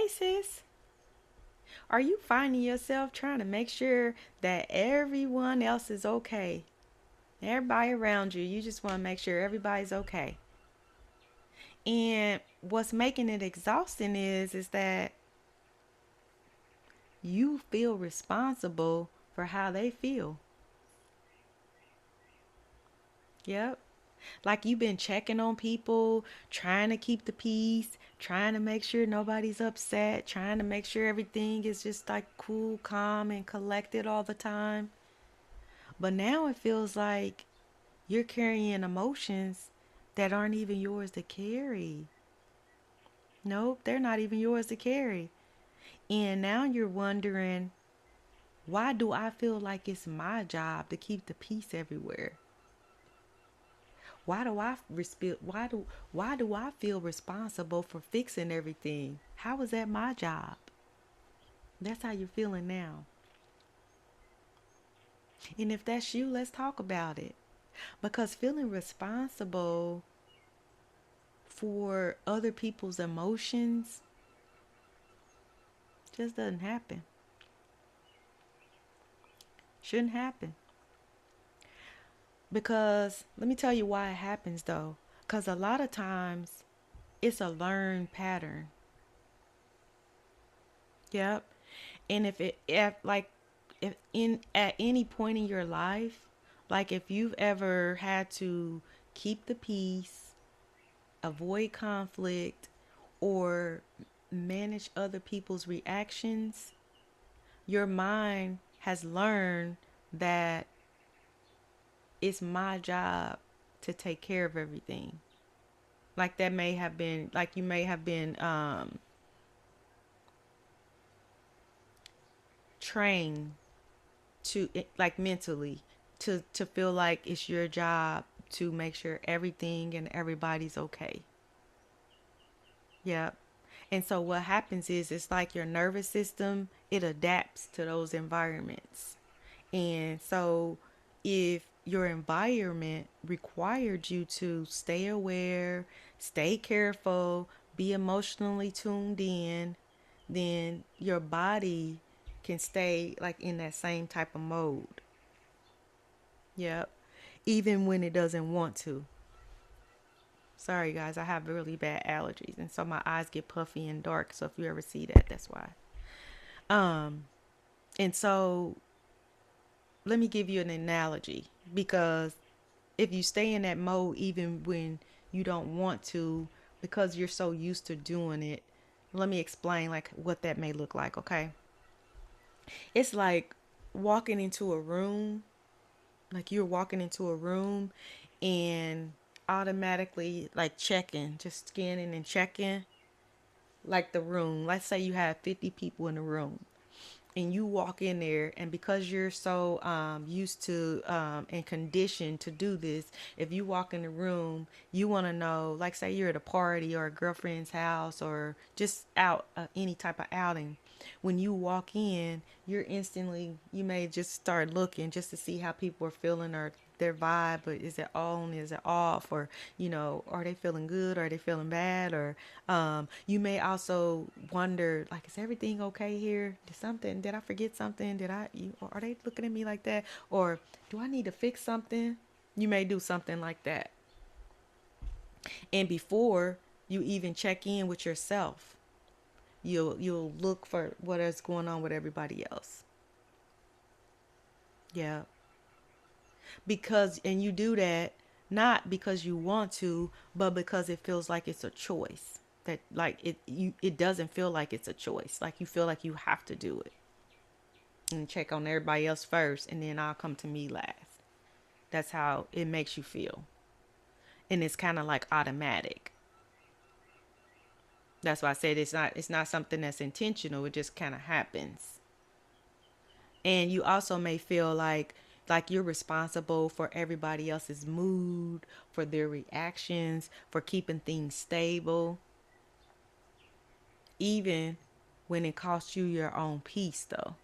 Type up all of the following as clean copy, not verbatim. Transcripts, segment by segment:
Hey, sis. Are you finding yourself trying to make sure that everyone else is okay? Everybody around you, you just want to make sure everybody's okay. And what's making it exhausting is that you feel responsible for how they feel. Yep. Like you've been checking on people, trying to keep the peace, trying to make sure nobody's upset, trying to make sure everything is just like cool, calm, and collected all the time. But now it feels like you're carrying emotions that aren't even yours to carry. Nope, they're not even yours to carry. And now you're wondering, why do I feel like it's my job to keep the peace everywhere? Why do I feel responsible for fixing everything? How is that my job? That's how you're feeling now. And if that's you, let's talk about it. Because feeling responsible for other people's emotions just doesn't happen. Shouldn't happen. Because let me tell you why it happens though. Because a lot of times it's a learned pattern. Yep. And if in at any point in your life, like if you've ever had to keep the peace, avoid conflict, or manage other people's reactions, your mind has learned that it's my job to take care of everything. Like that may have been like you may have been trained to like mentally to feel like it's your job to make sure everything and everybody's okay. Yep. And so what happens is it's like your nervous system, it adapts to those environments. And so if your environment required you to stay aware, stay careful, be emotionally tuned in, then your body can stay like in that same type of mode. Yep. Even when it doesn't want to. Sorry guys, I have really bad allergies and so my eyes get puffy and dark. So if you ever see that, that's why. Um and so let me give you an analogy because if you stay in that mode even when you don't want to because you're so used to doing it, let me explain like what that may look like, okay? It's like walking into a room, like you're walking into a room and automatically like checking, just scanning and checking like the room. Let's say you have 50 people in the room and you walk in there, and because you're so used to and conditioned to do this, if you walk in the room, you want to know, like say you're at a party or a girlfriend's house or just out any type of outing. When you walk in, you're instantly, you may just start looking just to see how people are feeling or their vibe, but is it on, is it off, or are they feeling good, or are they feeling bad, or you may also wonder, like, is everything okay here? Did I forget something? Are they looking at me like that? Or do I need to fix something? You may do something like that. And before you even check in with yourself, you'll look for what is going on with everybody else. Yeah. And you do that not because you want to, but because it feels like it's a choice. That like it doesn't feel like it's a choice. Like you feel like you have to do it and check on everybody else first, and then I'll come to me last. That's how it makes you feel, and it's kind of like automatic. That's why I said it's not something that's intentional. It just kind of happens. And you also may feel like you're responsible for everybody else's mood, for their reactions, for keeping things stable, even when it costs you your own peace though,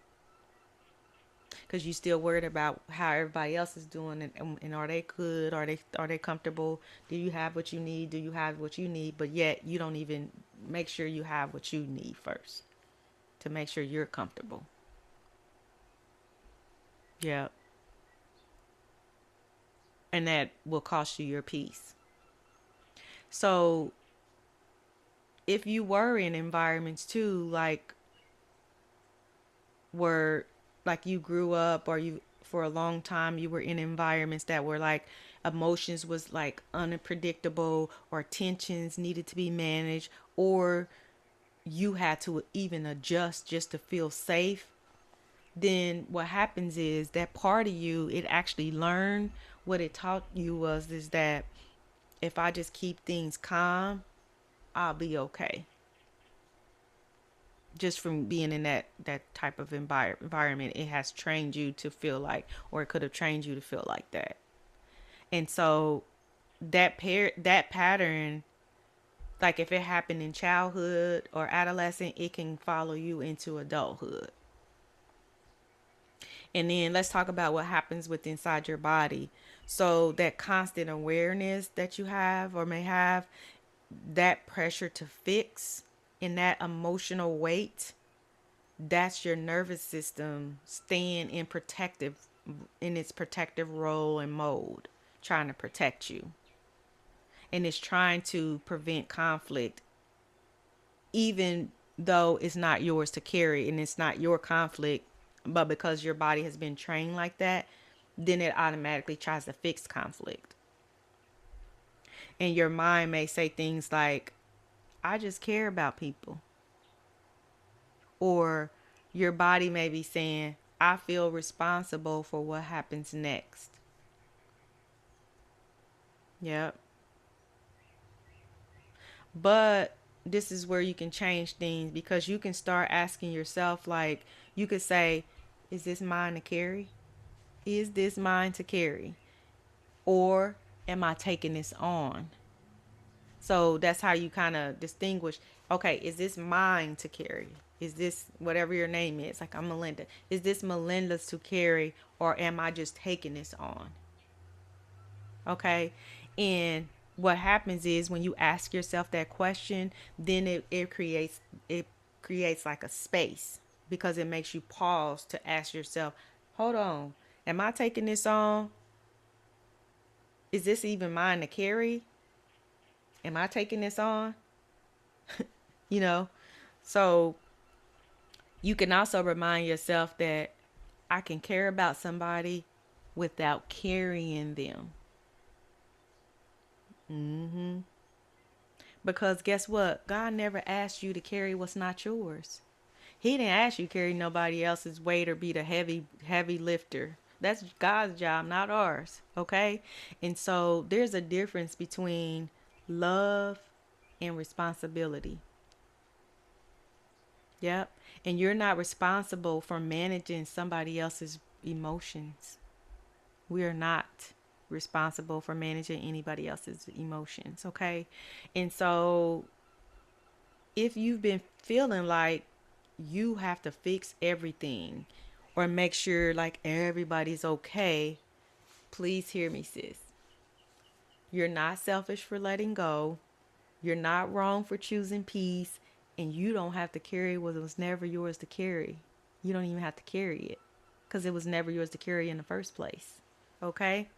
because you still worried about how everybody else is doing, and are they good, are they comfortable, do you have what you need, but yet you don't even make sure you have what you need first to make sure you're comfortable. Yeah. And that will cost you your peace. So if you were in environments too, like where like you grew up or you for a long time you were in environments that were like emotions was like unpredictable or tensions needed to be managed, or you had to even adjust just to feel safe, then what happens is that part of you, it actually learned what it taught you was is that if I just keep things calm, I'll be okay. Just from being in that type of environment, it has trained you to feel like, or it could have trained you to feel like that. And so that pattern, like if it happened in childhood or adolescent, it can follow you into adulthood. And then let's talk about what happens with inside your body. So that constant awareness that you have or may have, that pressure to fix and that emotional weight, that's your nervous system staying in its protective role and mode, trying to protect you. And it's trying to prevent conflict, even though it's not yours to carry and it's not your conflict, but because your body has been trained like that, then it automatically tries to fix conflict. And your mind may say things like, I just care about people. Or your body may be saying, I feel responsible for what happens next. Yep. But this is where you can change things, because you can start asking yourself, like, you could say, is this mine to carry? Is this mine to carry? Or am I taking this on? So that's how you kind of distinguish, okay, is this mine to carry? Is this whatever your name is? Like I'm Melinda. Is this Melinda's to carry, or am I just taking this on? Okay. And what happens is when you ask yourself that question, then it creates like a space, because it makes you pause to ask yourself, hold on, am I taking this on? Is this even mine to carry? Am I taking this on? You know? So you can also remind yourself that I can care about somebody without carrying them. Mm-hmm. Because guess what? God never asked you to carry what's not yours. He didn't ask you to carry nobody else's weight or be the heavy lifter. That's God's job, not ours. Okay? And so there's a difference between love and responsibility. Yep. And you're not responsible for managing somebody else's emotions. We are not responsible for managing anybody else's emotions, okay? And so if you've been feeling like you have to fix everything or make sure like everybody's okay, please hear me, sis. You're not selfish for letting go. You're not wrong for choosing peace. And you don't have to carry what was never yours to carry. You don't even have to carry it because it was never yours to carry in the first place. Okay?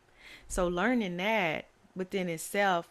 So learning that within itself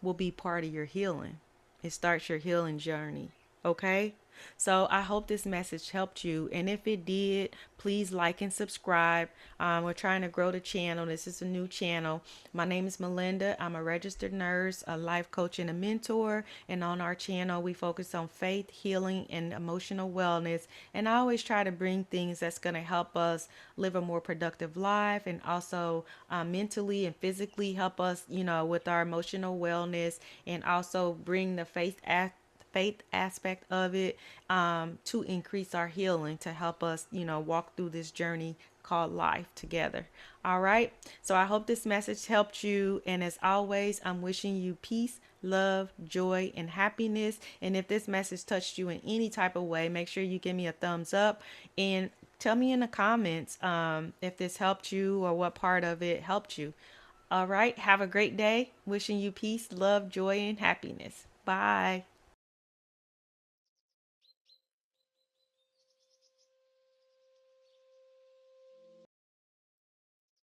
will be part of your healing. It starts your healing journey. Okay? So I hope this message helped you. And if it did, please like and subscribe. We're trying to grow the channel. This is a new channel. My name is Melinda. I'm a registered nurse, a life coach, and a mentor. And on our channel, we focus on faith, healing, and emotional wellness. And I always try to bring things that's going to help us live a more productive life, and also mentally and physically help us, with our emotional wellness, and also bring the faith aspect of it, to increase our healing, to help us, walk through this journey called life together. All right. So I hope this message helped you. And as always, I'm wishing you peace, love, joy, and happiness. And if this message touched you in any type of way, make sure you give me a thumbs up and tell me in the comments if this helped you or what part of it helped you. All right. Have a great day. Wishing you peace, love, joy, and happiness. Bye.